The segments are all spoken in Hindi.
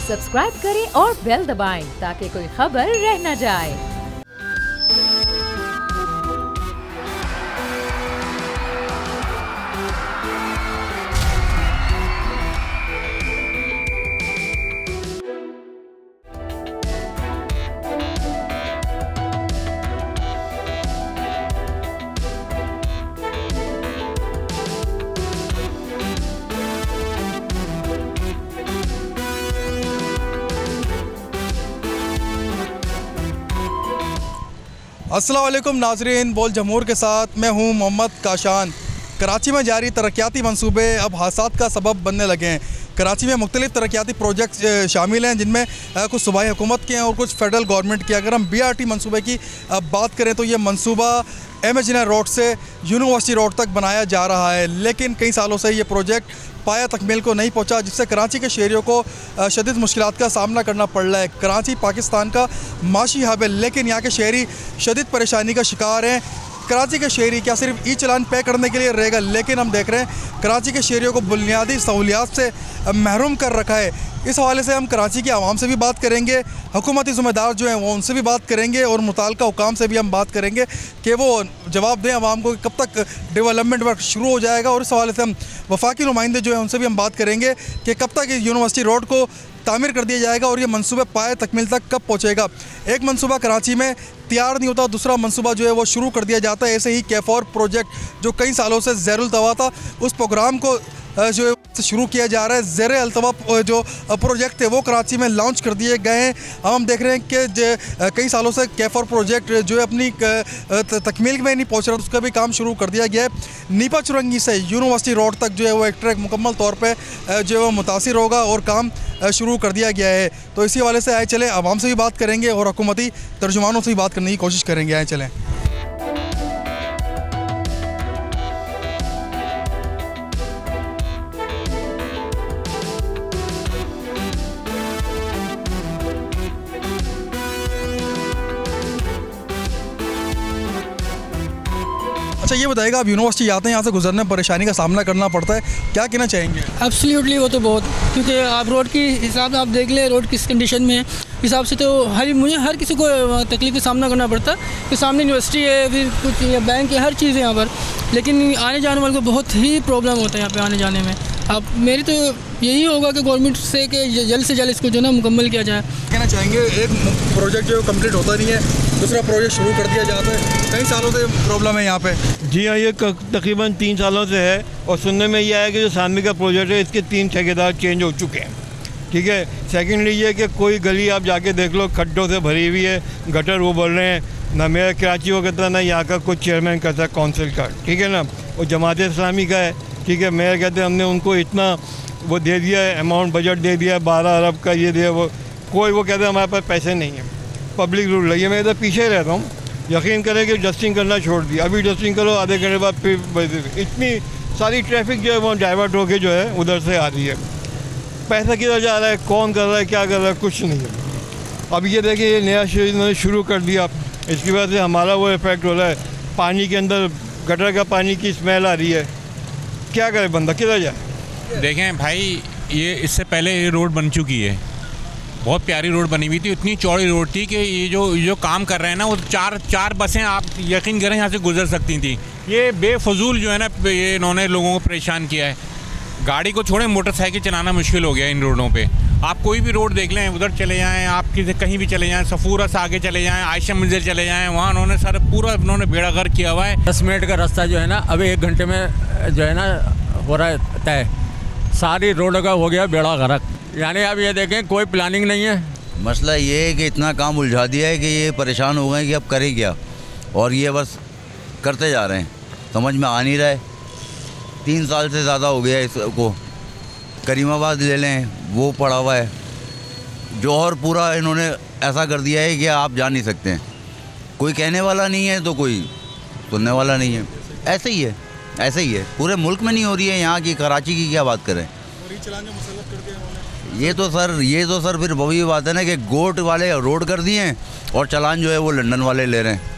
सब्सक्राइब करें और बेल दबाएं ताकि कोई खबर रह न जाए। अस्सलाम वालेकुम नाजरीन, बोल जमहूर के साथ मैं हूं मोहम्मद काशान। कराची में जारी तरक्याती मंसूबे अब हादसात का सबब बनने लगे हैं। कराची में मुख्तलिफ तरक्याती प्रोजेक्ट्स शामिल हैं जिनमें कुछ सूबाई हुकूमत के हैं और कुछ फेडरल गवर्नमेंट के। अगर हम BRT मंसूबे की बात करें तो ये मंसूबा MH रोड से यूनिवर्सिटी रोड तक बनाया जा रहा है, लेकिन कई सालों से ये प्रोजेक्ट पाया तकमील को नहीं पहुंचा, जिससे कराची के शहरियों को शदीद मुश्किलात का सामना करना पड़ रहा है। कराची पाकिस्तान का माशी हब है, लेकिन यहाँ के शहरी शदीद परेशानी का शिकार हैं। कराची के शहरी क्या सिर्फ ई-चलान पे करने के लिए रहेगा, लेकिन हम देख रहे हैं कराची के शहरियों को बुनियादी सहूलियात से महरूम कर रखा है। इस हवाले से हम कराची के आवाम से भी बात करेंगे, हुकूमती ज़िम्मेदार जो हैं वो उनसे भी बात करेंगे और मुताल्लिका हुकाम से भी हम बात करेंगे कि वो जवाब दें आवाम को कब तक डेवलपमेंट वर्क शुरू हो जाएगा। और इस हवाले से हम वफाकी नुमाइंदे जो हैं उनसे भी हम बात करेंगे कि कब तक यूनिवर्सिटी रोड को तामीर कर दिया जाएगा और ये मंसूबा पाए तकमील तक कब पहुँचेगा। एक मंसूबा कराची में तैयार नहीं होता, दूसरा मंसूबा जो है वो शुरू कर दिया जाता है। ऐसे ही कैफोर प्रोजेक्ट जो कई सालों से ज़ैरुल तवा था, उस प्रोग्राम को जो है शुरू किया जा रहा है। ज़ेरे अल्तवा जो प्रोजेक्ट है वो कराची में लॉन्च कर दिए गए हैं। हम देख रहे हैं कि कई सालों से कैफोर प्रोजेक्ट जो है अपनी तकमील में नहीं पहुंच रहा, उसका भी काम शुरू कर दिया गया है। नीपा चुरंगी से यूनिवर्सिटी रोड तक जो है वो एक ट्रैक मुकम्मल तौर पर जो है वो मुतासिर होगा और काम शुरू कर दिया गया है। तो इसी हवाले से आए चले आवाम से भी बात करेंगे और हुकूमती तर्जुमानों से भी बात करने की कोशिश करेंगे। आए चलें। अच्छा ये बताइएगा, आप यूनिवर्सिटी जाते हैं, यहाँ से गुजरने में परेशानी का सामना करना पड़ता है, क्या कहना चाहेंगे? एब्सोल्युटली वो तो बहुत, क्योंकि आप रोड की हिसाब से आप देख ले रोड किस कंडीशन में है, हिसाब से तो मुझे हर किसी को तकलीफ का सामना करना पड़ता है कि सामने यूनिवर्सिटी है, फिर कुछ बैंक है, हर चीज़ है यहाँ पर, लेकिन आने जाने वाले को बहुत ही प्रॉब्लम होता है यहाँ पर आने जाने में। अब मेरी तो यही होगा कि गवर्नमेंट से कि जल्द से जल्द इसको जो ना मुकम्मल किया जाए। कहना चाहेंगे एक प्रोजेक्ट जो कंप्लीट होता नहीं है, दूसरा प्रोजेक्ट शुरू कर दिया जाता है, कई सालों से प्रॉब्लम है यहाँ पे। जी हाँ, ये तकरीबन 3 सालों से है और सुनने में ये आया कि जो सामने का प्रोजेक्ट है इसके 3 ठेकेदार चेंज हो चुके हैं। ठीक है। सेकेंडली ये कि कोई गली आप जाके देख लो खड्डों से भरी हुई है, गटर वो बोल रहे हैं ना मेरा कराची को कहता ना यहाँ का कुछ चेयरमैन कहता है काउंसिल का, ठीक है ना, वो जमात इस्लामी का है, ठीक है। मेयर कहते हैं हमने उनको इतना वो दे दिया है, अमाउंट बजट दे दिया है 12 अरब का, ये दिया वो, कोई वो कहते हैं हमारे पास पैसे नहीं है। पब्लिक रूल लगी, मैं इधर पीछे रहता हूँ, यकीन करें कि डस्टिंग करना छोड़ दिया, अभी डस्टिंग करो आधे घंटे बाद फिर इतनी सारी ट्रैफिक जो है वो डाइवर्ट होके जो है उधर से आ रही है। पैसा किधर जा रहा है, कौन कर रहा है, क्या कर रहा है, कुछ नहीं है। अब ये देखिए ये नया इन्होंने शुरू कर दिया, इसकी वजह से हमारा वो इफेक्ट हो रहा है, पानी के अंदर गटर का पानी की स्मेल आ रही है, क्या करे बंदा, किधर जाए। देखें भाई, ये इससे पहले ये रोड बन चुकी है, बहुत प्यारी रोड बनी हुई थी, इतनी चौड़ी रोड थी कि ये जो काम कर रहे हैं ना वो चार बसें आप यकीन करें यहाँ से गुजर सकती थी। ये बेफजूल जो है ना ये इन्होंने लोगों को परेशान किया है। गाड़ी को छोड़ें, मोटरसाइकिल चलाना मुश्किल हो गया इन रोडों पे। आप कोई भी रोड देख लें, उधर चले जाएँ, आप किसी कहीं भी चले जाएँ, सफूरा से आगे चले जाएँ, आयशा मंदिर चले जाएँ, वहाँ उन्होंने सारा पूरा उन्होंने बेड़ागर्क किया हुआ है। 10 मिनट का रास्ता जो है ना अभी 1 घंटे में जो है ना हो रहा है तय, सारी रोड का हो गया बेड़ा गर्क। यानी अब ये देखें कोई प्लानिंग नहीं है। मसला ये है कि इतना काम उलझा दिया है कि ये परेशान हो गए कि अब करें क्या, और ये बस करते जा रहे हैं, समझ में आ नहीं रहा है। 3 साल से ज़्यादा हो गया इसको। करीमाबाद ले लें, वो पड़ा हुआ है, जौहर पूरा इन्होंने ऐसा कर दिया है कि आप जा नहीं सकते हैं, कोई कहने वाला नहीं है तो कोई सुनने वाला नहीं है। ऐसे ही है, ऐसे ही है, पूरे मुल्क में नहीं हो रही है, यहाँ की कराची की क्या बात करें। ये तो सर फिर वही बात है ना कि गोट वाले रोड कर दिए हैं और चालान जो है वो लंदन वाले ले रहे हैं।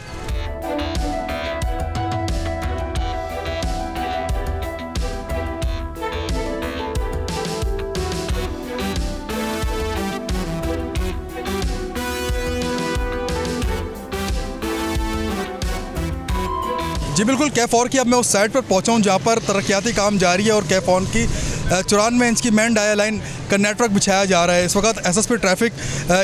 जी बिल्कुल, कैफ की अब मैं उस साइड पर पहुंचा हूं जहां पर तरक्याती काम जारी है और कैफ की 94 इंच की मेन डाया लाइन का नेटवर्क बिछाया जा रहा है। इस वक्त एसएसपी ट्रैफिक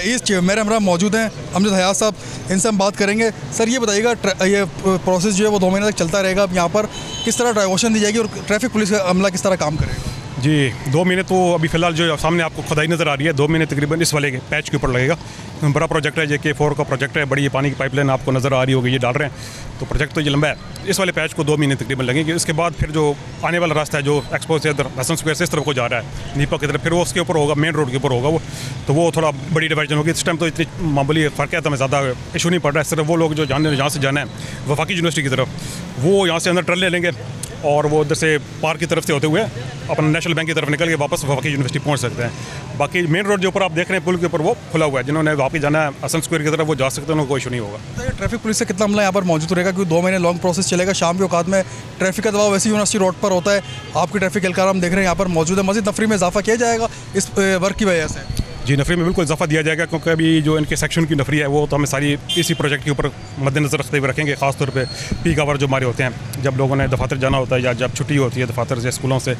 ईस्ट मेरे हमरा मौजूद हैं अमजद हयात साहब, इनसे हम बात करेंगे। सर ये बताइएगा, ये प्रोसेस जो है वो 2 महीने तक चलता रहेगा, अब यहाँ पर किस तरह डाइवर्शन दी जाएगी और ट्रैफिक पुलिस का अमला किस तरह काम करेगा? जी 2 महीने तो अभी फ़िलहाल जो सामने आपको खुदाई नज़र आ रही है, 2 महीने तकरीबन इस वाले के पैच के ऊपर लगेगा। बड़ा प्रोजेक्ट है, JK4 का प्रोजेक्ट है, बड़ी ये पानी की पाइपलाइन आपको नज़र आ रही होगी, ये डाल रहे हैं, तो प्रोजेक्ट तो ये लंबा है। इस वाले पैच को 2 महीने तकरीबन लगेंगे। इसके बाद फिर जो आने वाला रास्ता है जो एक्सपो से इधर हसन स्क्वायर से इस तरफ को जा रहा है नीपा की तरफ, फिर वो उसके ऊपर होगा, मेन रोड के ऊपर होगा वो, तो वो थोड़ा बड़ी डिवाइजन होगी। इस टाइम तो इतनी मामूली फ़र्क है, तो हमें ज़्यादा इशू नहीं पड़ रहा है। सिर्फ वो लोग जो यहाँ से जाना है वफाकी यूनिवर्सिटी की तरफ, वो यहाँ से अंदर ट्रल ले लेंगे और वो उधर से पार्क की तरफ से होते हुए अपना नेशनल बैंक की तरफ निकल के वापस वफाकी यूनिवर्सिटी पहुंच सकते हैं। बाकी मेन रोड जो ऊपर आप देख रहे हैं पुल के ऊपर वो खुला हुआ है, जिन्होंने वापस जाना है हसन स्क्वायर की तरफ वो जा सकते हैं, उनको कोई इशू नहीं होगा। तो ट्रैफिक पुलिस से कितना अमला यहाँ पर मौजूद रहेगा, क्योंकि 2 महीने लॉन्ग प्रोसेस चलेगा। शाम के औकात में ट्रैफिक का दबाव वैसे यूनिवर्सिटी रोड पर होता है, आपकी ट्रैफिक एहलकार हम देख रहे हैं यहाँ पर मौजूद है। मज़ीद नफरी में इजाफा किया जाएगा इस वर्क की वजह से? जी नफरी में बिल्कुल इजाफा दिया जाएगा, क्योंकि अभी जो इनके सेक्शन की नफरी है वो तो हमें सारी इसी प्रोजेक्ट के ऊपर मद्देनजर रखते हुए रखेंगे। खासतौर पे पीक आवर जो हमारे होते हैं, जब लोगों ने दफातर जाना होता है या जब छुट्टी होती है दफातर से स्कूलों से,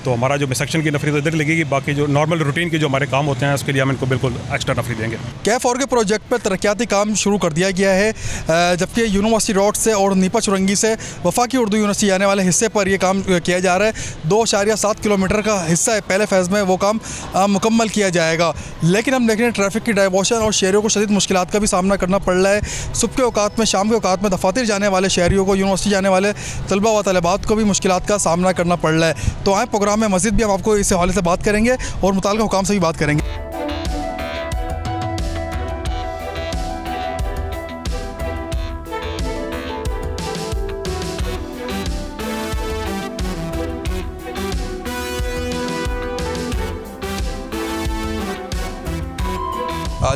तो हमारा जो सेक्शन की नफरी तो इधर लगेगी। बाकी जो नॉर्मल रूटीन के जो हमारे काम होते हैं उसके लिए हम इनको बिल्कुल एक्स्ट्रा नफरी देंगे। कैफ के प्रोजेक्ट पर तरक्याती काम शुरू कर दिया गया है, जबकि यूनिवर्सिटी रोड से और नीपा चुरंगी से वफाकी उर्दू यूनिवर्सिटी आने वाले हिस्से पर यह काम किया जा रहा है। 2.7 किलोमीटर का हिस्सा है, पहले फेज़ में वो काम मुकम्मल किया जाएगा। लेकिन हम देख रहे हैं ट्रैफिक की डाइवर्शन और शहरियों को शदीद मुश्किलात का भी सामना करना पड़ रहा है। सुबह के औकात में, शाम के औकात में दफातर जाने वाले शहरियों को, यूनिवर्सिटी जाने वाले तलबा व तलबात को भी मुश्किलात का सामना करना पड़ रहा है। तो आए प्रोग्राम में मज़ीद भी हम आपको इस हवाले से बात करेंगे और मुताल्लिक़ हुकाम से भी बात करेंगे।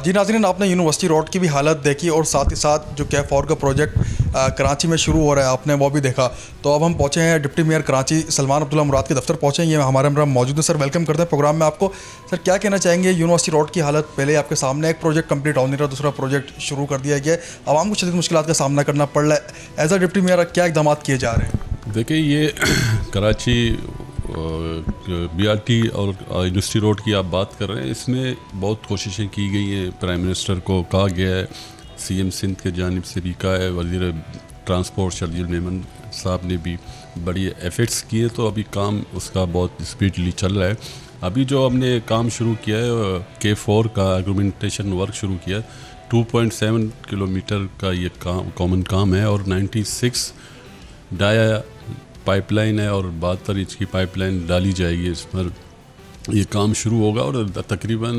जी नाज़रीन, आपने यूनिवर्सिटी रोड की भी हालत देखी और साथ ही साथ जो कैफ का प्रोजेक्ट कराची में शुरू हो रहा है आपने वो भी देखा। तो अब हम पहुंचे हैं डिप्टी मेयर कराची सलमान अब्दुल्ला मुराद के दफ्तर पहुंचे हैं, ये हमारे हमरा मौजूद है। सर वेलकम करते हैं प्रोग्राम में आपको। सर क्या कहना चाहेंगे, यूनिवर्सिटी रोड की हालत पहले आपके सामने, एक प्रोजेक्ट कंप्लीट हो नहीं रहा, दूसरा प्रोजेक्ट शुरू कर दिया गया, आवाम को शदीद मुश्किलात का सामना करना पड़ रहा है। एज अ डिप्टी मेयर क्या इक़दाम किए जा रहे हैं? देखिए, ये कराची BRT और यूनिवर्सिटी रोड की आप बात कर रहे हैं, इसमें बहुत कोशिशें की गई हैं। प्राइम मिनिस्टर को कहा गया है, CM सिंध के जानिब से भी कहा है, वज़ीर ट्रांसपोर्ट शर्जील मेमन साहब ने भी बड़ी एफर्ट्स किए, तो अभी काम उसका बहुत स्पीडली चल रहा है। अभी जो हमने काम शुरू किया है K4 का एग्रीमेंटेशन वर्क शुरू किया, 2.7 किलोमीटर का ये काम कॉमन काम है और 96 डाया पाइपलाइन है और 72 इंच की पाइपलाइन डाली जाएगी। इस पर ये काम शुरू होगा और तकरीबन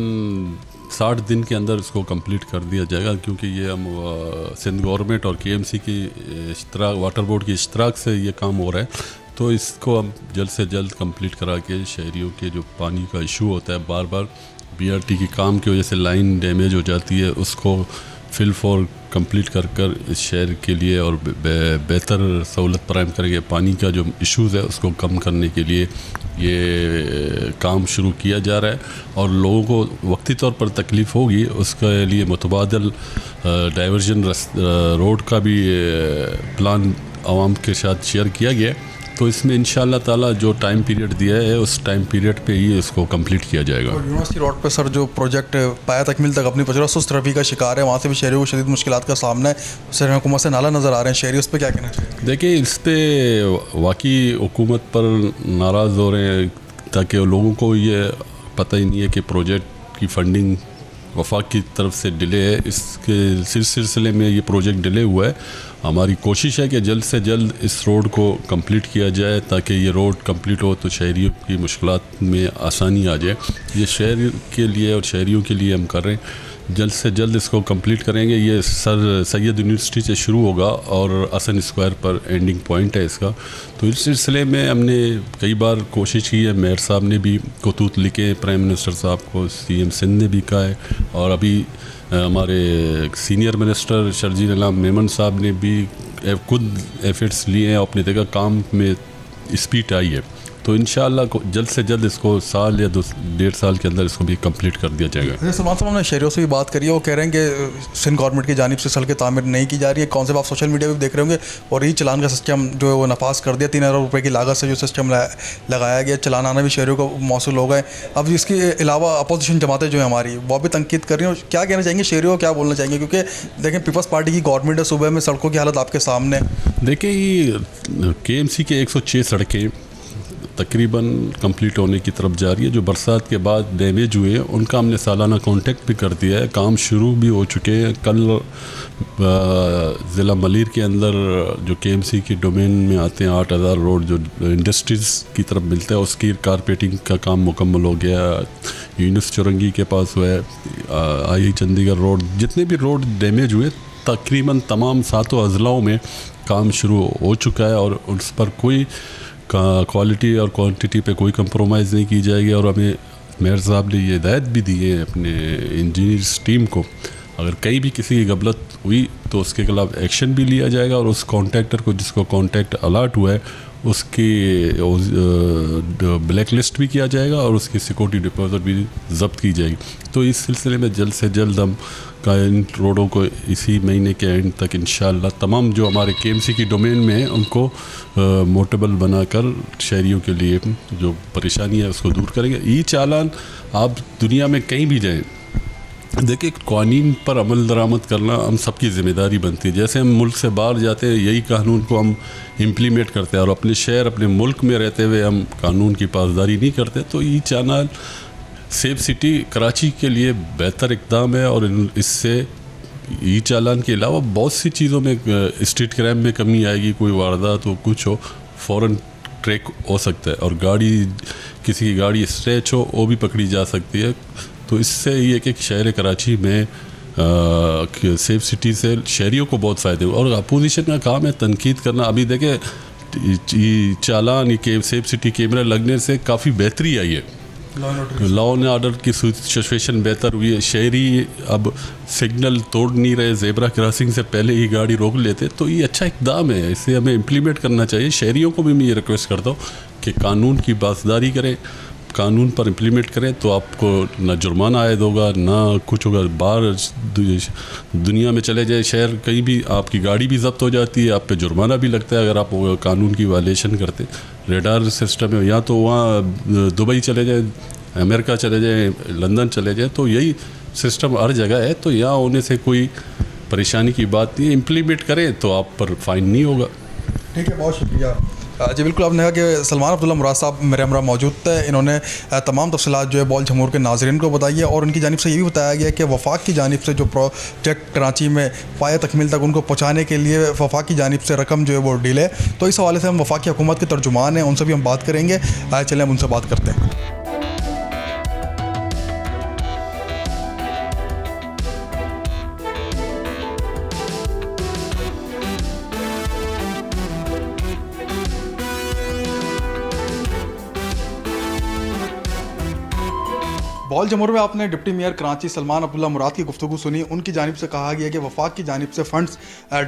60 दिन के अंदर इसको कंप्लीट कर दिया जाएगा, क्योंकि ये हम सिंध गवर्नमेंट और KMC की इश्तराक, वाटर बोर्ड की इश्तराक से ये काम हो रहा है। तो इसको हम जल्द से जल्द कंप्लीट करा के शहरियों के जो पानी का इशू होता है, बार बार BRT की काम की वजह से लाइन डैमेज हो जाती है, उसको फिल फॉर कंप्लीट कर इस शहर के लिए और बेहतर सहूलत फराहम करेंगे। पानी का जो इश्यूज़ है उसको कम करने के लिए ये काम शुरू किया जा रहा है और लोगों को वक्ती तौर पर तकलीफ़ होगी, उसके लिए मुतबादल डाइवर्जन रोड का भी प्लान आवाम के साथ शेयर किया गया है। तो इसमें इंशाअल्लाह ताला जो टाइम पीरियड दिया है उस टाइम पीरियड पे ही इसको कंप्लीट किया जाएगा। और यूनिवर्सिटी रोड पे सर जो प्रोजेक्ट पाया तकमील तक अपनी पहुँच रहा है, सुस्त रफ़ी का शिकार है, वहाँ से भी शहरियों को शदीद मुश्किलात का सामना है, सर हुकूमत से नाला नज़र आ रहे हैं शहरी, उस पर क्या कहना चाहिए? देखिए, इस पर वाकई हुकूमत पर नाराज़ हो रहे हैं, ताकि लोगों को ये पता ही नहीं है कि प्रोजेक्ट की फ़ंडिंग वफाक की तरफ से डिले है। इसके सिलसिले में ये प्रोजेक्ट डिले हुआ है। हमारी कोशिश है कि जल्द से जल्द इस रोड को कंप्लीट किया जाए, ताकि ये रोड कंप्लीट हो तो शहरियों की मुश्किलात में आसानी आ जाए। ये शहर के लिए और शहरियों के लिए हम कर रहे हैं, जल्द से जल्द इसको कंप्लीट करेंगे। ये सर सैयद यूनिवर्सिटी से शुरू होगा और हसन स्क्वायर पर एंडिंग पॉइंट है इसका। तो इस सिलसिले में हमने कई बार कोशिश की है, मेयर साहब ने भी खतूत लिखे, प्राइम मिनिस्टर साहब को CM सिंध ने भी कहा है, और अभी हमारे सीनियर मिनिस्टर शर्जील मेमन साहब ने भी खुद एफर्ट्स लिए हैं, अपने जगह काम में स्पीड आई है। तो इंशाअल्लाह जल्द से जल्द इसको साल या 1.5 साल के अंदर इसको भी कंप्लीट कर दिया जाएगा। सलमान साहब ने शहरियों से भी बात करी है, वो कह रहे हैं कि सिंध गवर्नमेंट की जानिब से सड़कें तामीर नहीं की जा रही है। कौन से आप सोशल मीडिया पर देख रहे होंगे, और ई चलान का सिस्टम जो है वो नफाज कर दिया। 3,000 रुपये की लागत से जो सिस्टम लगाया गया, चलान आना भी शहरियों को मौसूल हो गए। अब इसके अलावा अपोजिशन जमातें जो है हमारी, वो भी तनकीद कर रही हैं। क्या कहना चाहेंगे शहरियों को, क्या बोलना चाहेंगे? क्योंकि देखें पीपल्स पार्टी की गवर्नमेंट है, सुबह में सड़कों की हालत आपके सामने। देखिए ये KMC के 106 सड़कें तकरीबन कंप्लीट होने की तरफ जा रही है। जो बरसात के बाद डैमेज हुए हैं उनका हमने सालाना कॉन्टेक्ट भी कर दिया है, काम शुरू भी हो चुके हैं। कल ज़िला मलीर के अंदर जो KMC की डोमेन में आते हैं 8,000 रोड जो इंडस्ट्रीज़ की तरफ मिलता है, उसकी कारपेटिंग का काम मुकम्मल हो गया। यूनुस चुरंगी के पास हुआ है, आई चंडीगढ़ रोड, जितने भी रोड डैमेज हुए तकरीबन तमाम 7 अजलाओं में काम शुरू हो चुका है, और उस पर कोई क्वालिटी और क्वांटिटी पे कोई कंप्रोमाइज़ नहीं की जाएगी। और हमें मेयर साहब ने ये हिदायत भी दी है अपने इंजीनियर्स टीम को, अगर कहीं भी किसी की गलत हुई तो उसके खिलाफ एक्शन भी लिया जाएगा, और उस कॉन्ट्रैक्टर को जिसको कॉन्ट्रैक्ट अलर्ट हुआ है उसकी ब्लैक लिस्ट भी किया जाएगा, और उसकी सिक्योरिटी डिपॉजिट भी जब्त की जाएगी। तो इस सिलसिले में जल्द से जल्द हम इन रोडों को इसी महीने के एंड तक इंशाअल्लाह तमाम जो हमारे KMC की डोमेन में है उनको मोटेबल बनाकर शहरियों के लिए जो परेशानी है उसको दूर करेंगे। ई चालान आप दुनिया में कहीं भी जाएं, देखिए कानून पर अमल दरामद करना हम सबकी ज़िम्मेदारी बनती है। जैसे हम मुल्क से बाहर जाते हैं, यही कानून को हम इम्प्लीमेंट करते हैं, और अपने शहर अपने मुल्क में रहते हुए हम कानून की पासदारी नहीं करते। तो ई चालान सेफ सिटी कराची के लिए बेहतर इक़दाम है, और इससे ई चालान के अलावा बहुत सी चीज़ों में स्ट्रीट क्राइम में कमी आएगी। कोई वारदात हो, कुछ हो, फ़ौरन ट्रैक हो सकता है, और गाड़ी किसी की गाड़ी स्क्रैच हो वो भी पकड़ी जा सकती है। तो इससे ये कि शहर कराची में सेफ सिटी से शहरियों को बहुत फ़ायदे हुए। और अपोजिशन का काम है तनकीद करना। अभी देखें चालान ये सेफ सिटी कैमरा लगने से काफ़ी बेहतरी आई है, लॉ एंड ऑर्डर की सिचुएशन बेहतर हुई है। शहरी अब सिग्नल तोड़ नहीं रहे, ज़ेब्रा क्रॉसिंग से पहले ही गाड़ी रोक लेते। तो ये अच्छा इक़दाम है, इसे हमें इम्प्लीमेंट करना चाहिए। शहरियों को भी मैं ये रिक्वेस्ट करता हूँ कि कानून की पासदारी करें, कानून पर इम्प्लीमेंट करें, तो आपको ना जुर्माना आयद होगा ना कुछ होगा। बाहर दुनिया में चले जाए शहर कहीं भी, आपकी गाड़ी भी जब्त हो जाती है, आप पे जुर्माना भी लगता है अगर आप कानून की वायलेशन करते। रेडार सिस्टम है, या तो वहाँ दुबई चले जाए, अमेरिका चले जाए, लंदन चले जाए, तो यही सिस्टम हर जगह है। तो यहाँ होने से कोई परेशानी की बात नहीं है, इम्प्लीमेंट करें तो आप पर फ़ाइन नहीं होगा। ठीक है, बहुत शुक्रिया जी। बिल्कुल, आपने कहा कि सलमान अब्दुल्ला मुराद साहब मेरे हमरा मौजूद थे। इन्होंने तमाम तफसीलात जो है बॉल जमूर के नाज़रीन को बताई है, और उनकी जानिब से ये भी बताया गया कि वफाक की जानिब से जो प्रोजेक्ट कराची में पाए तकमील तक उनको पहुँचाने के लिए वफाक की जानिब से रकम जो है वो डिले। तो इस हवाले से हम वफाक की हुकूमत के तर्जुमान हैं, उनसे भी हम बात करेंगे। चलें हम उनसे बात करते हैं। बॉल जमूर में आपने डिप्टी मेयर कराची सलमान अब्दुल्ला मुराद की गुफ्तगू सुनी। उनकी जानिब से कहा गया कि वफाक की जानिब से फंड्स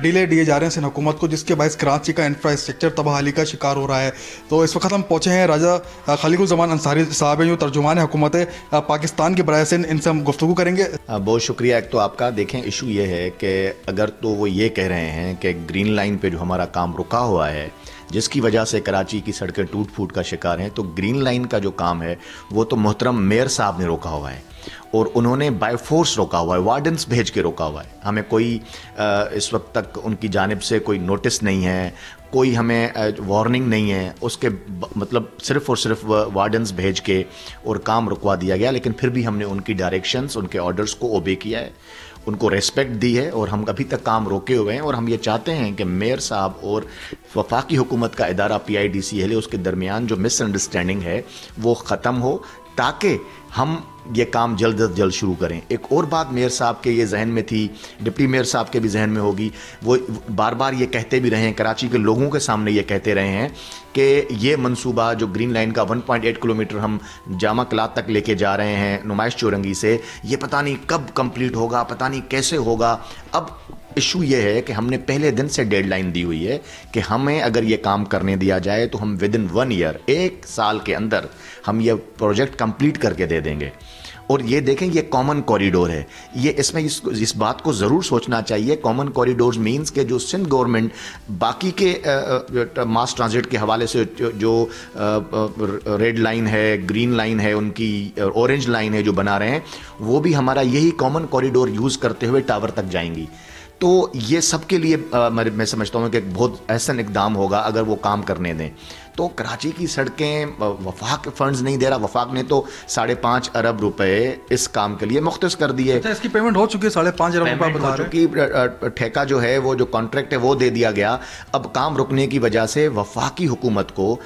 डिले दिए जा रहे हैं सिंध हुकूमत को, जिसके बायस कराची का इंफ्रास्ट्रक्चर तबाही का शिकार हो रहा है। तो इस वक्त हम पहुँचे हैं राजा खलीकुज़्ज़मान अंसारी साहब हैं, जो तर्जुमान हुकूमत पाकिस्तान के बराए सिंध, इनसे हम गुफ्तगू करेंगे। बहुत शुक्रिया। एक तो आपका देखें इशू ये है कि अगर तो वो ये कह रहे हैं कि ग्रीन लाइन पे जो हमारा काम रुका हुआ है जिसकी वजह से कराची की सड़कें टूट फूट का शिकार हैं, तो ग्रीन लाइन का जो काम है वो तो मोहतरम मेयर साहब ने रोका हुआ है, और उन्होंने बाय फोर्स रोका हुआ है, वार्डन्स भेज के रोका हुआ है। हमें कोई इस वक्त तक उनकी जानिब से कोई नोटिस नहीं है, कोई हमें वार्निंग नहीं है, उसके मतलब सिर्फ़ और सिर्फ वार्डन्स भेज के और काम रुकवा दिया गया। लेकिन फिर भी हमने उनकी डायरेक्शंस, उनके ऑर्डर्स को ओबे किया है, उनको रेस्पेक्ट दी है, और हम अभी तक काम रोके हुए हैं। और हम ये चाहते हैं कि मेयर साहब और वफाकी हुकूमत का इदारा PIDCL उसके दरमियान जो मिसअंडरस्टैंडिंग है वो ख़त्म हो, ताकि हम ये काम जल्द अज जल्द शुरू करें। एक और बात मेयर साहब के ये जहन में थी, डिप्टी मेयर साहब के भी जहन में होगी, वो बार बार ये कहते भी रहे हैं, कराची के लोगों के सामने ये कहते रहे हैं कि ये मंसूबा जो ग्रीन लाइन का 1.8 किलोमीटर हम जामा कलात तक लेके जा रहे हैं नुमाइश चौरंगी से, ये पता नहीं कब कंप्लीट होगा, पता नहीं कैसे होगा। अब इशू ये है कि हमने पहले दिन से डेडलाइन दी हुई है कि हमें अगर ये काम करने दिया जाए तो हम विद इन 1 ईयर, 1 साल के अंदर हम ये प्रोजेक्ट कंप्लीट करके दे देंगे। और ये देखें, ये कॉमन कॉरिडोर है, ये इसमें इस बात को ज़रूर सोचना चाहिए। कॉमन कॉरिडोर्स मींस के जो सिंध गवर्नमेंट बाकी के मास ट्रांजिट के हवाले से जो रेड लाइन है, ग्रीन लाइन है, उनकी ऑरेंज लाइन है जो बना रहे हैं, वो भी हमारा यही कॉमन कॉरिडोर यूज़ करते हुए टावर तक जाएंगी। तो ये सबके लिए मैं समझता हूँ कि एक बहुत अहसन इक़दाम होगा अगर वो काम करने दें। तो कराची की सड़कें वफाक फंड्स नहीं दे रहा, वफाक ने तो 5.5 अरब रुपए इस काम के लिए मुख्तस कर दिए। अच्छा, इसकी पेमेंट हो चुकी है, 5.5 अरब रुपए बता रहे हैं। ठेका जो है, वो जो कॉन्ट्रैक्ट है वो दे दिया गया। अब काम रुकने की वजह से वफाकी हुकूमत को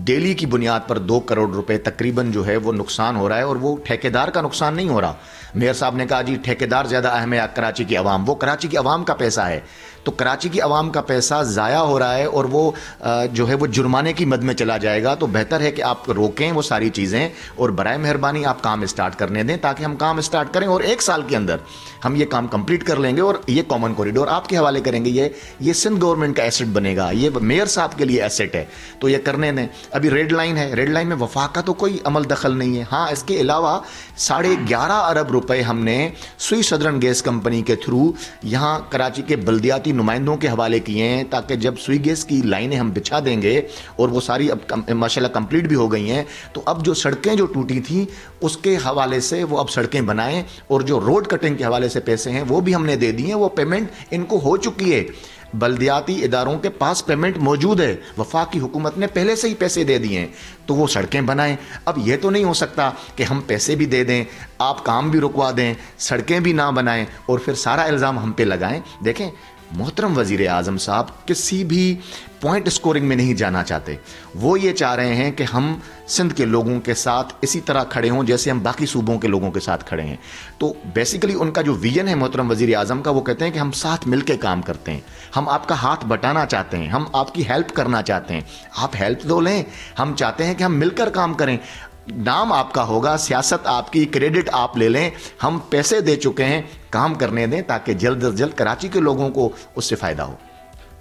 डेली की बुनियाद पर 2 करोड़ रुपए तकरीबन जो है वो नुकसान हो रहा है, और वो ठेकेदार का नुकसान नहीं हो रहा। मेयर साहब ने कहा जी ठेकेदार ज़्यादा अहम है या कराची की आवाम, वो कराची की आवाम का पैसा है। तो कराची की आवाम का पैसा ज़ाया हो रहा है और वो जो है वो जुर्माने की मद में चला जाएगा। तो बेहतर है कि आप रोकें वो सारी चीज़ें और बराए मेहरबानी आप काम स्टार्ट करने दें, ताकि हम काम स्टार्ट करें और 1 साल के अंदर हम ये काम कंप्लीट कर लेंगे और ये कॉमन कॉरिडोर आपके हवाले करेंगे। ये सिंध गवर्नमेंट का एसेट बनेगा, ये मेयर साहब के लिए एसेट है, तो ये करने दें। अभी रेड लाइन है, रेड लाइन में वफाक का तो कोई अमल दखल नहीं है। हाँ, इसके अलावा 11.5 अरब रुपए हमने सुई सदरन गैस कंपनी के थ्रू यहाँ कराची के बल्दियाती नुमाइंदों के हवाले किए हैं, ताकि जब सुई गैस की लाइनें हम बिछा देंगे और वो सारी अब माशाल्लाह कंप्लीट भी हो गई हैं, तो अब जो सड़कें जो टूटी थी उसके हवाले से वो अब सड़कें बनाएं, और जो रोड कटिंग के हवाले से पैसे हैं वो भी हमने दे दिए हैं। वो पेमेंट इनको हो चुकी है, बल्दियाती इदारों के पास पेमेंट मौजूद है, वफाक की हुकूमत ने पहले से ही पैसे दे दिए हैं, तो वो सड़कें बनाएं। अब ये तो नहीं हो सकता कि हम पैसे भी दे दें, आप काम भी रुकवा दें, सड़कें भी ना बनाएं और फिर सारा इल्ज़ाम हम पे लगाएं। देखें, मोहतरम वज़ीर आज़म साहब किसी भी पॉइंट स्कोरिंग में नहीं जाना चाहते। वो ये चाह रहे हैं कि हम सिंध के लोगों के साथ इसी तरह खड़े हों जैसे हम बाकी सूबों के लोगों के साथ खड़े हैं। तो बेसिकली उनका जो विजन है मोहतरम वज़ीर आज़म का, वो कहते हैं कि हम साथ मिल के काम करते हैं, हम आपका हाथ बटाना चाहते हैं, हम आपकी हेल्प करना चाहते हैं। आप हेल्प तो लें, हम चाहते हैं कि हम मिलकर काम करें। नाम आपका होगा, सियासत आपकी, क्रेडिट आप ले लें, हम पैसे दे चुके हैं, काम करने दें ताकि जल्द अज जल्द कराची के लोगों को उससे फ़ायदा हो।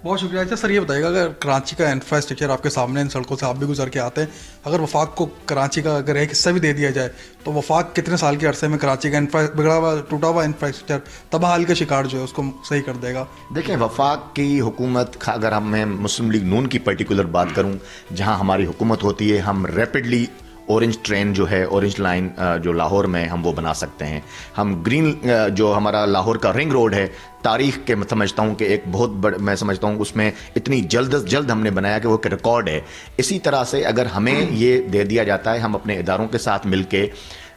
बहुत शुक्रिया। अच्छा सर, ये बताइएगा, अगर कराची का इंफ्रास्ट्रक्चर आपके सामने, इन सड़कों से आप भी गुजर के आते हैं, अगर वफाक को कराची का अगर एक हिस्सा भी दे दिया जाए तो वफाक कितने साल के अरसे में कराची का बिगड़ा हुआ, टूटा हुआ इंफ्रास्ट्रक्चर, तबाहाल का शिकार जो है उसको सही कर देगा? देखें, वफाक की हुकूमत, अगर मैं मुस्लिम लीग नून की पर्टिकुलर बात करूं, जहां हमारी हुकूमत होती है, हम रैपिडली ऑरेंज ट्रेन जो है, ऑरेंज लाइन जो लाहौर में हम वो बना सकते हैं। हम ग्रीन जो हमारा लाहौर का रिंग रोड है, तारीख़ के मैं समझता हूँ कि एक बहुत बड़ा, मैं समझता हूँ उसमें इतनी जल्द हमने बनाया कि वो एक रिकॉर्ड है। इसी तरह से अगर हमें ये दे दिया जाता है, हम अपने इदारों के साथ मिलके,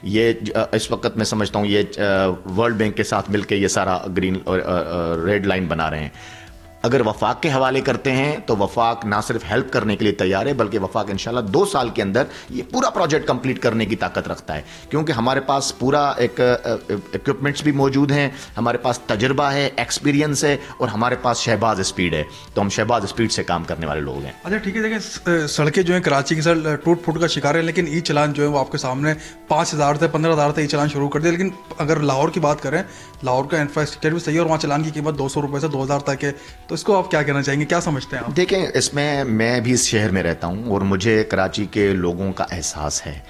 ये इस वक्त मैं समझता हूँ ये वर्ल्ड बैंक के साथ मिलके ये सारा ग्रीन और रेड लाइन बना रहे हैं। अगर वफाक के हवाले करते हैं तो वफाक ना सिर्फ हेल्प करने के लिए तैयार है, बल्कि वफाक इंशाल्लाह 2 साल के अंदर ये पूरा प्रोजेक्ट कंप्लीट करने की ताकत रखता है, क्योंकि हमारे पास पूरा एक इक्विपमेंट्स भी मौजूद हैं, हमारे पास तजर्बा है, एक्सपीरियंस है, और हमारे पास शहबाज स्पीड है। तो हम शहबाज स्पीड से काम करने वाले लोग हैं। अच्छा ठीक है, देखें सड़कें जो हैं कराची की सर टूट फूट का शिकार है, लेकिन ई चलान जो है वो आपके सामने 5,000 से 15,000 तक ई चलान शुरू कर दिया। लेकिन अगर लाहौर की बात करें, लाहौर का इंफ्रास्ट्रक्चर भी सही है और वहाँ चलान की कीमत 200 रुपये से 2,000 तक है, तो इसको आप क्या कहना चाहेंगे, क्या समझते हैं आप? देखें, इसमें मैं भी इस शहर में रहता हूँ और मुझे कराची के लोगों का एहसास है।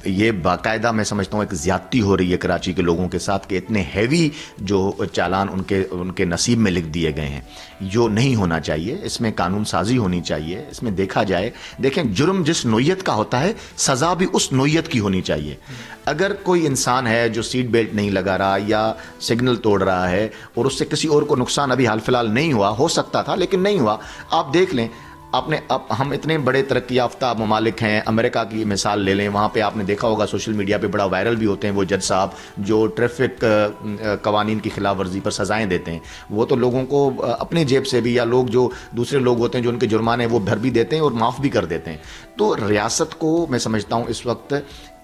ये बाकायदा मैं समझता हूँ एक ज़्यादती हो रही है कराची के लोगों के साथ कि इतने हैवी जो चालान उनके नसीब में लिख दिए गए हैं, जो नहीं होना चाहिए। इसमें कानून साजी होनी चाहिए, इसमें देखा जाए। देखें, जुर्म जिस नोयत का होता है, सज़ा भी उस नोयत की होनी चाहिए। अगर कोई इंसान है जो सीट बेल्ट नहीं लगा रहा या सिग्नल तोड़ रहा है और उससे किसी और को नुकसान अभी हाल फिलहाल नहीं हुआ, हो सकता था लेकिन नहीं हुआ, आप देख लें। अब हम इतने बड़े तरक्की याफ्ता ममालिक हैं, अमेरिका की मिसाल ले लें, वहाँ पे आपने देखा होगा सोशल मीडिया पे बड़ा वायरल भी होते हैं वो जज साहब जो ट्रैफिक कवानीन की खिलाफ वर्जी पर सज़ाएँ देते हैं। वो तो लोगों को अपनी जेब से भी, या लोग जो दूसरे लोग होते हैं जो उनके जुर्माने वो भर भी देते हैं और माफ़ भी कर देते हैं। तो रियासत को मैं समझता हूँ इस वक्त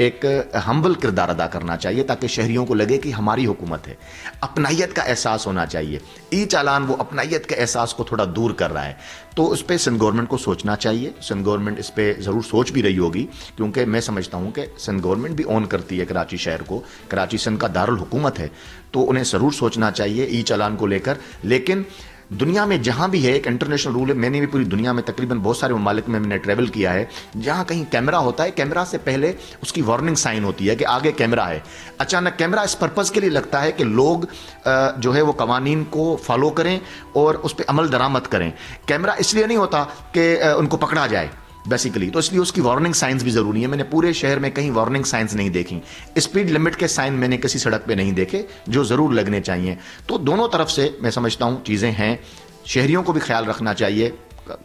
एक हम्बल किरदार अदा करना चाहिए ताकि शहरियों को लगे कि हमारी हुकूमत है। अपनाइयत का एहसास होना चाहिए। ई चालान वो अपनाइयत के एहसास को थोड़ा दूर कर रहा है, तो उस पर सिंध गवर्नमेंट को सोचना चाहिए। सिंध गवर्नमेंट इस पर ज़रूर सोच भी रही होगी, क्योंकि मैं समझता हूँ कि सिंध गवर्नमेंट भी ओन करती है कराची शहर को, कराची सिंध का दारुल हुकूमत है, तो उन्हें ज़रूर सोचना चाहिए ई चालान को लेकर। लेकिन दुनिया में जहाँ भी है एक इंटरनेशनल रूल है, मैंने भी पूरी दुनिया में तकरीबन बहुत सारे ममालिक में मैंने ट्रैवल किया है, जहाँ कहीं कैमरा होता है, कैमरा से पहले उसकी वार्निंग साइन होती है कि आगे कैमरा है। अचानक कैमरा इस पर्पज़ के लिए लगता है कि लोग जो है वो कवानीन को फॉलो करें और उस पर अमल दरामद करें। कैमरा इसलिए नहीं होता कि उनको पकड़ा जाए बेसिकली, तो इसलिए उसकी वार्निंग साइंस भी ज़रूरी है। मैंने पूरे शहर में कहीं वार्निंग साइंस नहीं देखी, स्पीड लिमिट के साइन मैंने किसी सड़क पे नहीं देखे, जो ज़रूर लगने चाहिए। तो दोनों तरफ से मैं समझता हूँ चीज़ें हैं, शहरियों को भी ख्याल रखना चाहिए।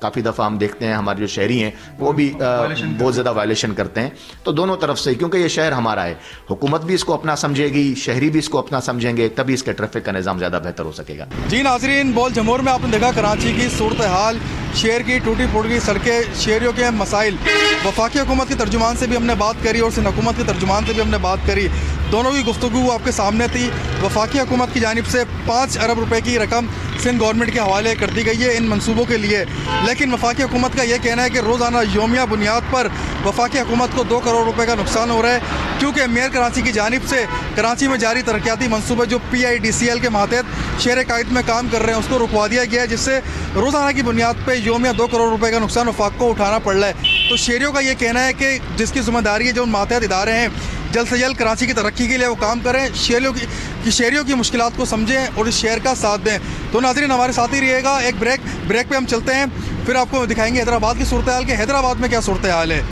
काफ़ी दफ़ा हम देखते हैं हमारे जो शहरी हैं वो भी बहुत ज़्यादा वायलेशन करते हैं, तो दोनों तरफ से, क्योंकि ये शहर हमारा है, हुकूमत भी इसको अपना समझेगी, शहरी भी इसको अपना समझेंगे, तभी इसके ट्रैफिक का निज़ाम ज़्यादा बेहतर हो सकेगा। जी नाज़रीन, बोल जमूर में आपने देखा कराची की सूरत हाल, शहर की टूटी फूटी सड़कें, शहरियों के मसाइल। वफाकी हुकूमत के तर्जुमान से भी हमने बात करी और सिंध हुकूमत के तर्जुमान से भी हमने बात करी, दोनों की गुफ्तगू आपके सामने थी। वफाकी हुकूमत की जानिब से 5 अरब रुपए की रकम सिंध गवर्नमेंट के हवाले कर दी गई है इन मनसूबों के लिए, लेकिन वफाकी हुकूमत का यह कहना है कि रोज़ाना योमिया बुनियाद पर वफाकी हुकूमत को 2 करोड़ रुपए का नुकसान हो रहा है, क्योंकि मेयर कराची की जानिब से कराची में जारी तरक्याती मनसूबे जो PIDCL के मातहत शहर कायद में काम कर रहे हैं उसको रुकवा दिया गया है, जिससे रोज़ाना की बुनियाद पर योमिया 2 करोड़ रुपए का नुकसान वफाक को उठाना पड़ रहा है। तो शहरियों का ये कहना है कि जिसकी जिम्मेदारी है, जो मातहत इदारे हैं, जल्द से जल्द कराची की तरक्की के लिए वो काम करें, शहरियों की मुश्किलात को समझें और इस शहर का साथ दें। तो नाज़रीन हमारे साथ ही रहिएगा, एक ब्रेक पे हम चलते हैं, फिर आपको दिखाएंगे हैदराबाद की सूरत हाल के हैदराबाद में क्या सूरत हाल है।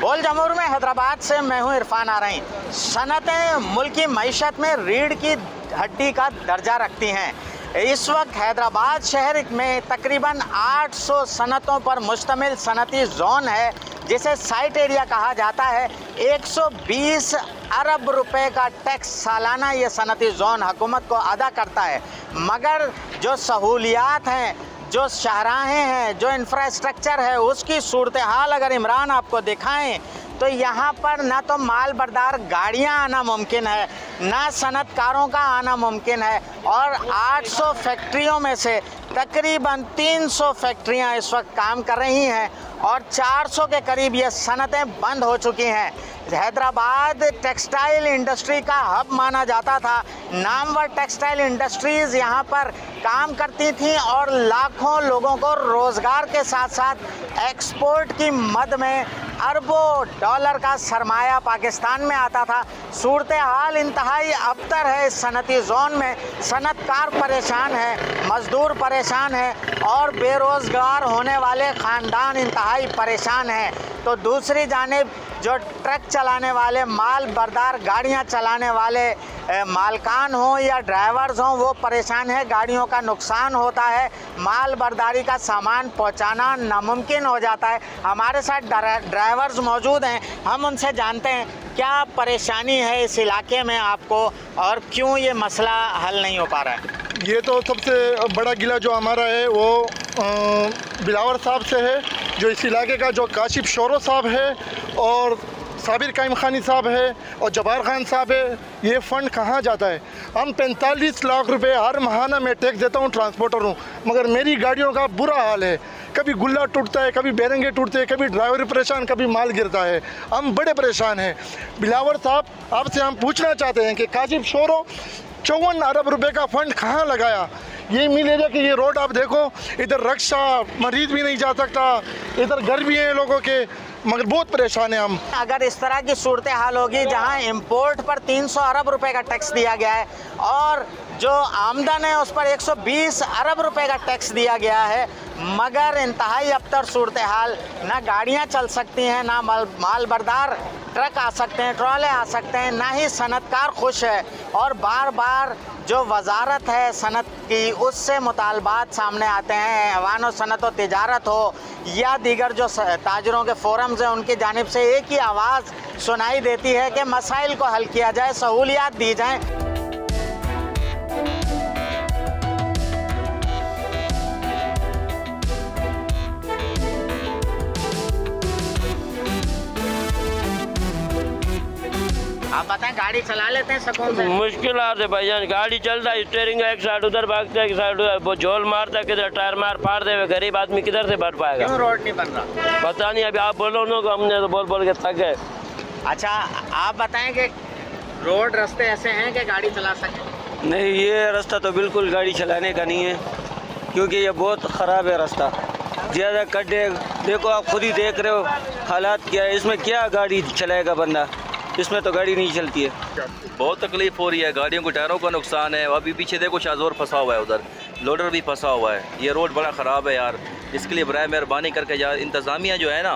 बोल जमूर में हैदराबाद से मैं हूं इरफान आरई। सनतें मुल्क की मईशत में रीढ़ की हड्डी का दर्जा रखती हैं। इस वक्त हैदराबाद शहर में तकरीबन 800 सनतों पर मुश्तमिल सनती जोन है, जिसे साइट एरिया कहा जाता है। 120 अरब रुपए का टैक्स सालाना ये सनती जोन हुकूमत को अदा करता है, मगर जो सहूलियात हैं, जो शाहराहें हैं, जो इंफ्रास्ट्रक्चर है, उसकी सूरत हाल अगर इमरान आपको दिखाएं तो यहाँ पर ना तो माल बरदार गाड़ियाँ आना मुमकिन है, ना सनतकारों का आना मुमकिन है, और 800 फैक्ट्रियों में से तकरीबन 300 फैक्ट्रियाँ इस वक्त काम कर रही हैं और 400 के करीब ये सनतें बंद हो चुकी हैं। हैदराबाद टेक्सटाइल इंडस्ट्री का हब माना जाता था। नामवर टेक्सटाइल इंडस्ट्रीज़ यहाँ पर काम करती थीं और लाखों लोगों को रोज़गार के साथ साथ एक्सपोर्ट की मद में अरबों डॉलर का सरमाया पाकिस्तान में आता था। सूरत हाल इंतहाई अबतर है इस सनती जोन में। सनतकार परेशान है, मज़दूर परेशान है और बेरोज़गार होने वाले ख़ानदान इंतहाई परेशान हैं। तो दूसरी जानिब जो ट्रक चलाने वाले, माल बरदार गाड़ियां चलाने वाले मालकान हों या ड्राइवर्स हों, वो परेशान है। गाड़ियों का नुकसान होता है, माल बरदारी का सामान पहुंचाना नामुमकिन हो जाता है। हमारे साथ ड्राइवर्स मौजूद हैं, हम उनसे जानते हैं क्या परेशानी है इस इलाके में आपको और क्यों ये मसला हल नहीं हो पा रहा है। ये तो सबसे बड़ा गिला जो हमारा है वो बिलावर साहब से है, जो इस इलाके का जो काशिफ शोरो साहब है और साबिर कायम खानी साहब है और जबार खान साहब है। ये फ़ंड कहाँ जाता है? हम 45 लाख रुपए हर माहाना में टैक्स देता हूँ, ट्रांसपोर्टर हूँ, मगर मेरी गाड़ियों का बुरा हाल है। कभी गुल्ला टूटता है, कभी बेरंगे टूटते हैं, कभी ड्राइवर परेशान, कभी माल गिरता है। हम बड़े परेशान हैं। बिलावर साहब, आपसे हम पूछना चाहते हैं कि काशिफ शोरो 54 अरब रुपए का फ़ंड कहाँ लगाया? ये मिल एरिया कि ये रोड आप देखो, इधर रक्षा मरीज भी नहीं जा सकता, इधर घर भी हैं लोगों के, मगर बहुत परेशान है हम। अगर इस तरह की सूरत हाल होगी जहां इंपोर्ट पर 300 अरब रुपए का टैक्स दिया गया है और जो आमदन है उस पर 120 अरब रुपए का टैक्स दिया गया है, मगर इंतहाई अबतर सूरत हाल, ना गाड़ियाँ चल सकती हैं, ना माल बरदार ट्रक आ सकते हैं, ट्रॉले आ सकते हैं, ना ही सनतकार खुश है। और बार बार जो वजारत है सनत की, उससे मुतालबात सामने आते हैं। ऐवान सनत व तिजारत हो या दीगर जो ताजरों के फोरम्स हैं, उनकी जानिब से एक ही आवाज़ सुनाई देती है कि मसाइल को हल किया जाए, सहूलियात दी जाएँ। आप बताएं, गाड़ी चला लेते हैं सुकून से? मुश्किल है भाईजान, गाड़ी चल रहा है, स्टीयरिंग एक साइड उधर भागता है, एक साइड वो झोल मारता है, किधर टायर मार फाड़ दे, गरीब आदमी किधर से भर पाएगा? क्यों रोड नहीं बन रहा? पता नहीं, अभी आप बोलो ना, हमने तो बोल बोल के थक गए। अच्छा, आप बताएं कि रोड रास्ते ऐसे हैं कि गाड़ी चला सकें? नहीं, ये रास्ता तो बिल्कुल गाड़ी चलाने का नहीं है, क्योंकि ये बहुत ख़राब है रास्ता। ज़्यादा गड्ढे, देखो आप खुद ही देख रहे हो हालात क्या है, इसमें क्या गाड़ी चलाएगा बंदा, इसमें तो गाड़ी नहीं चलती है। बहुत तकलीफ हो रही है, गाड़ियों को टायरों का नुकसान है। अभी पीछे देखो शाहजोर फंसा हुआ है, उधर लोडर भी फंसा हुआ है। ये रोड बड़ा ख़राब है यार, इसके लिए बराए मेहरबानी करके यार इंतज़ामिया जो है ना,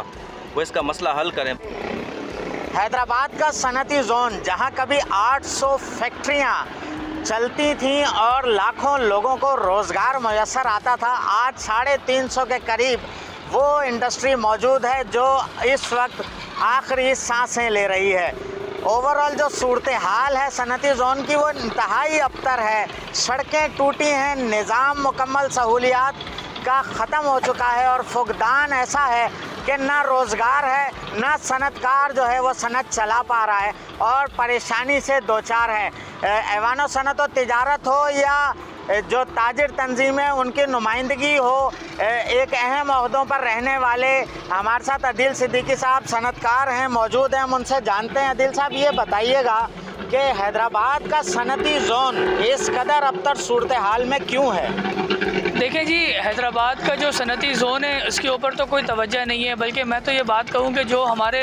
वो इसका मसला हल करें। हैदराबाद का सनती जोन, जहां कभी 800 फैक्ट्रियां चलती थीं और लाखों लोगों को रोज़गार मैसर आता था, आज 350 के करीब वो इंडस्ट्री मौजूद है जो इस वक्त आखिरी सांसें ले रही है। ओवरऑल जो सूरत हाल है सनती जोन की, वो इंतहाई अबतर है। सड़कें टूटी हैं, निज़ाम मुकम्मल सहूलियात का ख़त्म हो चुका है और फुकदान ऐसा है कि ना रोज़गार है, ना सनतकार जो है वो सनत चला पा रहा है और परेशानी से दो चार है। ऐवान सनत व तिजारत हो या जो ताजिर तंजीमें उनकी नुमाइंदगी हो, एक अहम ओहदों पर रहने वाले हमारे साथ अदील सिद्दीकी साहब सनतकार हैं, मौजूद हैं, हम उनसे जानते हैं। अदील साहब, ये बताइएगा कि हैदराबाद का सनती जोन इस कदर अबतर सूरत हाल में क्यों है? देखिए जी, हैदराबाद का जो सनती ज़ोन है उसके ऊपर तो कोई तवज्जो नहीं है, बल्कि मैं तो ये बात कहूँ कि जो हमारे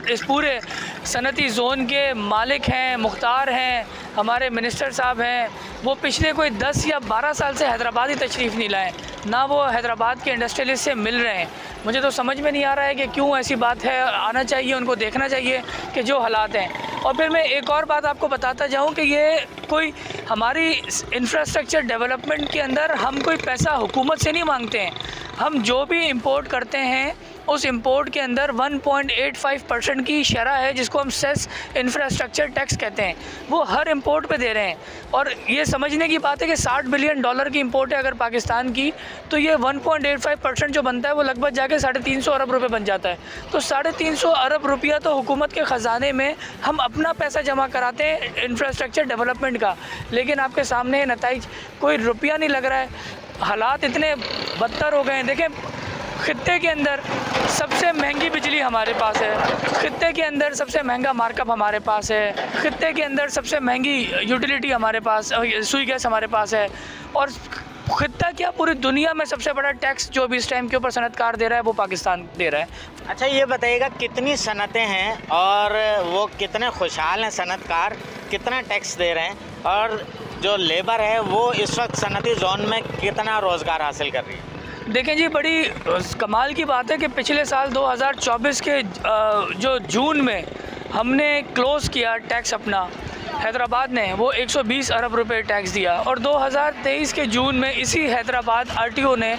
इस पूरे सनती ज़ोन के मालिक हैं, मुख्तार हैं, हमारे मिनिस्टर साहब हैं, वो पिछले कोई 10 या 12 साल से हैदराबाद ही तशरीफ़ नहीं लाए, ना वो हैदराबाद के इंडस्ट्रियलिस्ट से मिल रहे हैं। मुझे तो समझ में नहीं आ रहा है कि क्यों ऐसी बात है। आना चाहिए, उनको देखना चाहिए कि जो हालात हैं। और फिर मैं एक और बात आपको बताता जाऊं कि ये कोई हमारी इंफ्रास्ट्रक्चर डेवलपमेंट के अंदर हम कोई पैसा हुकूमत से नहीं मांगते हैं। हम जो भी इंपोर्ट करते हैं उस इंपोर्ट के अंदर 1.85% की शरह है, जिसको हम सेस इंफ्रास्ट्रक्चर टैक्स कहते हैं, वो हर इंपोर्ट पे दे रहे हैं। और ये समझने की बात है कि $60 बिलियन की इंपोर्ट है अगर पाकिस्तान की, तो ये 1.85% जो बनता है वो लगभग जाके 350 अरब रुपये बन जाता है। तो 350 अरब रुपया तो हुकूमत के ख़जाने में हम अपना पैसा जमा कराते हैं इंफ्रास्ट्रक्चर डेवलपमेंट का, लेकिन आपके सामने नताइज कोई रुपया नहीं लग रहा है। हालात इतने बदतर हो गए हैं। देखें, खित्ते के अंदर सबसे महंगी बिजली हमारे पास है, खित्ते के अंदर सबसे महंगा मार्कअप हमारे पास है, खित्ते के अंदर सबसे महंगी यूटिलिटी हमारे पास, सुई गैस हमारे पास है, और खित्ता क्या पूरी दुनिया में सबसे बड़ा टैक्स जो भी इस टाइम के ऊपर सनतकार दे रहा है वो पाकिस्तान दे रहा है। अच्छा, ये बताइएगा कितनी सनतें हैं और वो कितने खुशहाल हैं सनतकार, कितना टैक्स दे रहे हैं, और जो लेबर है वो इस वक्त सनती जोन में कितना रोज़गार हासिल कर रही है? देखें जी, बड़ी कमाल की बात है कि पिछले साल 2024 के जो जून में हमने क्लोज़ किया टैक्स अपना, हैदराबाद ने वो 120 अरब रुपए टैक्स दिया, और 2023 के जून में इसी हैदराबाद आरटीओ ने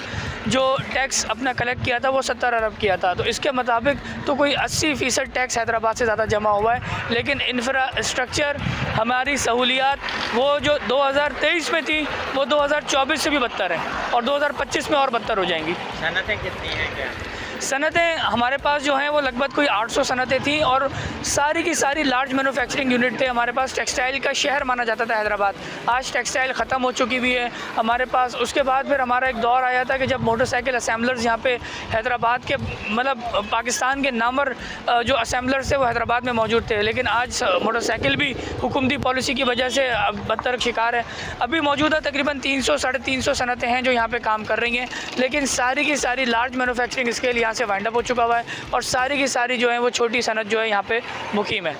जो टैक्स अपना कलेक्ट किया था वो 70 अरब किया था। तो इसके मुताबिक तो कोई 80% टैक्स हैदराबाद से ज़्यादा जमा हुआ है। लेकिन इंफ्रास्ट्रक्चर, हमारी सहूलियात वो जो 2023 में थी वो 2024 से भी बदतर है और 2025 में और बदतर हो जाएंगी। सनतें कितनी हैं क्या? सनतें हमारे पास जो हैं वो लगभग कोई 800 सनतें थी और सारी की सारी लार्ज मैन्युफैक्चरिंग यूनिट थे। हमारे पास टेक्सटाइल का शहर माना जाता था हैदराबाद, आज टेक्सटाइल ख़त्म हो चुकी भी है हमारे पास। उसके बाद फिर हमारा एक दौर आया था कि जब मोटरसाइकिल असेंबलर्स यहाँ पे हैदराबाद के, मतलब पाकिस्तान के नामवर जो असेंबलर्स थे वो हैदराबाद में मौजूद थे, लेकिन आज मोटरसाइकिल भी हुकूमती पॉलिसी की वजह से बदतर शिकार है। अभी मौजूदा तकरीबन 300-350 सनतें हैं जो यहाँ पर काम कर रही हैं, लेकिन सारी की सारी लार्ज मैन्युफैक्चरिंग स्केल यहाँ से वाइंड अप हो चुका हुआ है और सारी की सारी जो है वो छोटी सनत जो है यहाँ पे मुकीम है।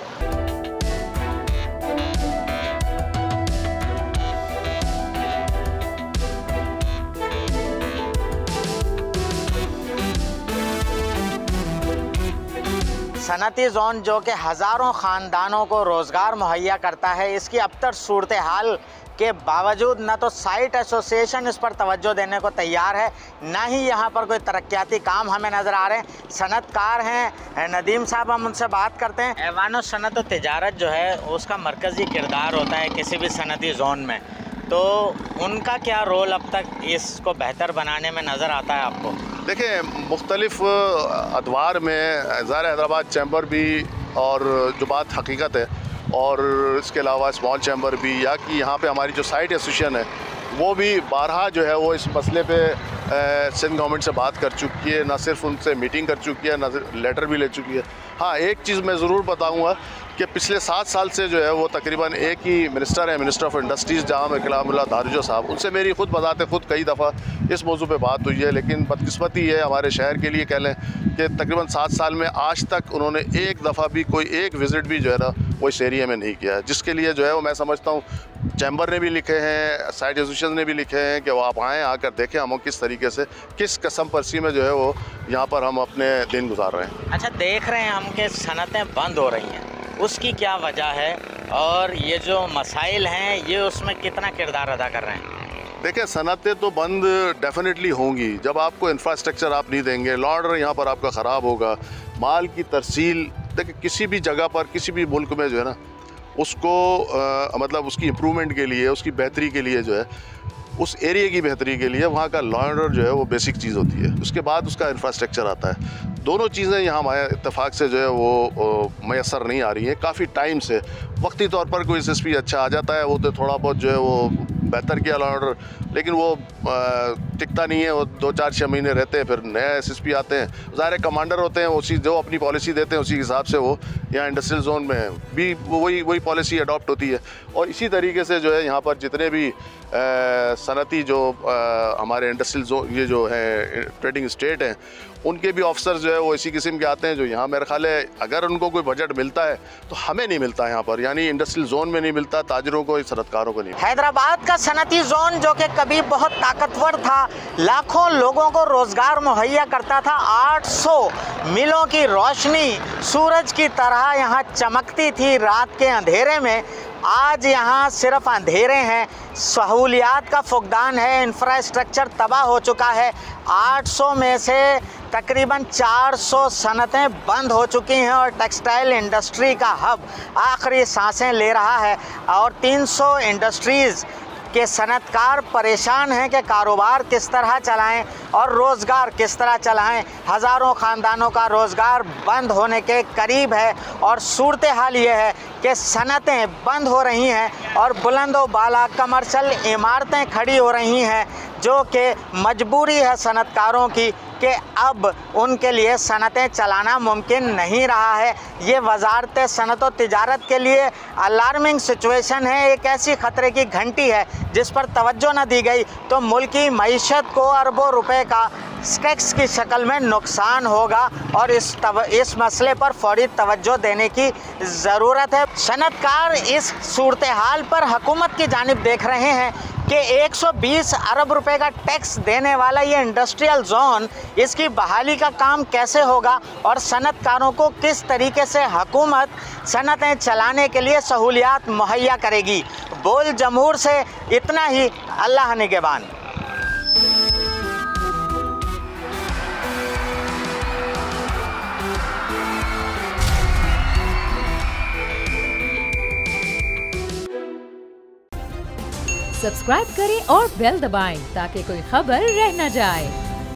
सनती जोन जो कि हज़ारों ख़ानदानों को रोज़गार मुहैया करता है, इसकी अबतर सूरत हाल के बावजूद न तो साइट एसोसिएशन इस पर तवज्जो देने को तैयार है, ना ही यहाँ पर कोई तरक्याती काम हमें नज़र आ रहे हैं। सनतकार हैं नदीम साहब, हम उनसे बात करते हैं। ऐवान सनत और तिजारत जो है उसका मरकज़ी किरदार होता है किसी भी सनती जोन में, तो उनका क्या रोल अब तक इसको बेहतर बनाने में नज़र आता है आपको? देखिए, मुख्तलिफ़ अदवार में ज़ाहिर हैदराबाद चैम्बर भी, और जो बात हकीकत है, और इसके अलावा स्मॉल चैम्बर भी, या कि यहाँ पे हमारी जो साइट एसोसिएशन है वो भी बारहा जो है वो इस मसले पे सिंध गवर्नमेंट से बात कर चुकी है, ना सिर्फ उनसे मीटिंग कर चुकी है, ना लेटर भी ले चुकी है। हाँ, एक चीज़ मैं ज़रूर बताऊँगा कि पिछले 7 साल से जो है वो तकरीबन एक ही मिनिस्टर है, मिनिस्टर ऑफ इंडस्ट्रीज़ जनाब कलामुल्लाह दारुजो साहब। उनसे मेरी खुद बजाते खुद कई दफ़ा इस मौजू पे बात हुई है, लेकिन बदकिस्मती है हमारे शहर के लिए कह लें कि तकरीबन 7 साल में आज तक उन्होंने एक दफ़ा भी कोई एक विज़िट भी जो है ना वो इस एरिया में नहीं किया है, जिसके लिए जो है वो मैं समझता हूँ चैम्बर ने भी लिखे हैं, साइट एसोसिएशन ने भी लिखे हैं कि वो आप आएँ, आकर देखें हम किस तरीके से, किस कसम परसी में जो है वो यहाँ पर हम अपने दिन गुजार रहे हैं। अच्छा, देख रहे हैं हम कि सनतें बंद हो रही हैं, उसकी क्या वजह है और ये जो मसाइल हैं ये उसमें कितना किरदार अदा कर रहे हैं? देखिए, सनतें तो बंद डेफिनेटली होंगी जब आपको इंफ्रास्ट्रक्चर आप नहीं देंगे, लॉ ऑर्डर यहाँ पर आपका ख़राब होगा, माल की तरसील। देखिए, किसी भी जगह पर किसी भी मुल्क में जो है ना उसको मतलब उसकी इम्प्रूवमेंट के लिए, उसकी बेहतरी के लिए जो है, उस एरिया की बेहतरी के लिए वहाँ का लॉ ऑर्डर जो है वो बेसिक चीज़ होती है, उसके बाद उसका इंफ्रास्ट्रक्चर आता है। दोनों चीज़ें यहाँ हमारे इत्तेफाक से जो है वो मैसर नहीं आ रही हैं काफ़ी टाइम से। वक्ती तौर पर कोई SSP अच्छा आ जाता है, वो तो थोड़ा बहुत जो है वो बेहतर किया लॉ ऑर्डर, लेकिन वो टिकता नहीं है, वो 2-4-6 महीने रहते हैं, फिर नए SSP आते हैं। ज़ाहिर कमांडर होते हैं, उसी जो अपनी पॉलिसी देते हैं उसी हिसाब से वो यहाँ इंडस्ट्रियल जोन में भी वही पॉलिसी अडॉप्ट होती है। और इसी तरीके से जो है यहाँ पर जितने भी सनती जो हमारे इंडस्ट्रियल जोन ये जो है ट्रेडिंग स्टेट हैं, उनके भी ऑफिसर्स जो है वो इसी किस्म के आते हैं, जो यहाँ मेरे ख्याल है अगर उनको कोई बजट मिलता है तो हमें नहीं मिलता यहाँ पर, यानी इंडस्ट्रियल जोन में नहीं मिलता, ताजरों को, सनतकारों को नहीं। हैदराबाद का सनती जोन जो कि कभी बहुत ताकतवर था, लाखों लोगों को रोजगार मुहैया करता था, 800 मिलों की रोशनी सूरज की तरह यहाँ चमकती थी रात के अंधेरे में, आज यहाँ सिर्फ अंधेरे हैं, सहूलियात का फुकदान है, इंफ्रास्ट्रक्चर तबाह हो चुका है। 800 में से तकरीबन 400 सनतें बंद हो चुकी हैं और टेक्सटाइल इंडस्ट्री का हब आखिरी सांसें ले रहा है, और 300 इंडस्ट्रीज़ के सनतकार परेशान हैं कि कारोबार किस तरह चलाएं और रोज़गार किस तरह चलाएं। हज़ारों ख़ानदानों का रोज़गार बंद होने के करीब है, और सूरत हाल ये है कि सनतें बंद हो रही हैं और बुलंदो बाला कमर्शल इमारतें खड़ी हो रही हैं, जो कि मजबूरी है सनतकारों की कि अब उनके लिए सनतें चलाना मुमकिन नहीं रहा है। ये वजारत सनत और तिजारत के लिए अलार्मिंग सिचुएशन है, एक ऐसी ख़तरे की घंटी है जिस पर तवज्जो न दी गई तो मुल्की मईशत को अरबों रुपए का टैक्स की शक्ल में नुकसान होगा, और इस मसले पर फौरी तवज्जो देने की ज़रूरत है। सनतकार इस सूरत हाल पर हुकूमत की जानिब देख रहे हैं कि 120 अरब रुपए का टैक्स देने वाला ये इंडस्ट्रियल जोन, इसकी बहाली का काम कैसे होगा और सनतकारों को किस तरीके से हुकूमत सनतें चलाने के लिए सहूलियात मुहैया करेगी। बोल जमहूर से इतना ही, अल्लाह निगहबान। सब्सक्राइब करें और बेल दबाएं ताकि कोई खबर रह न जाए।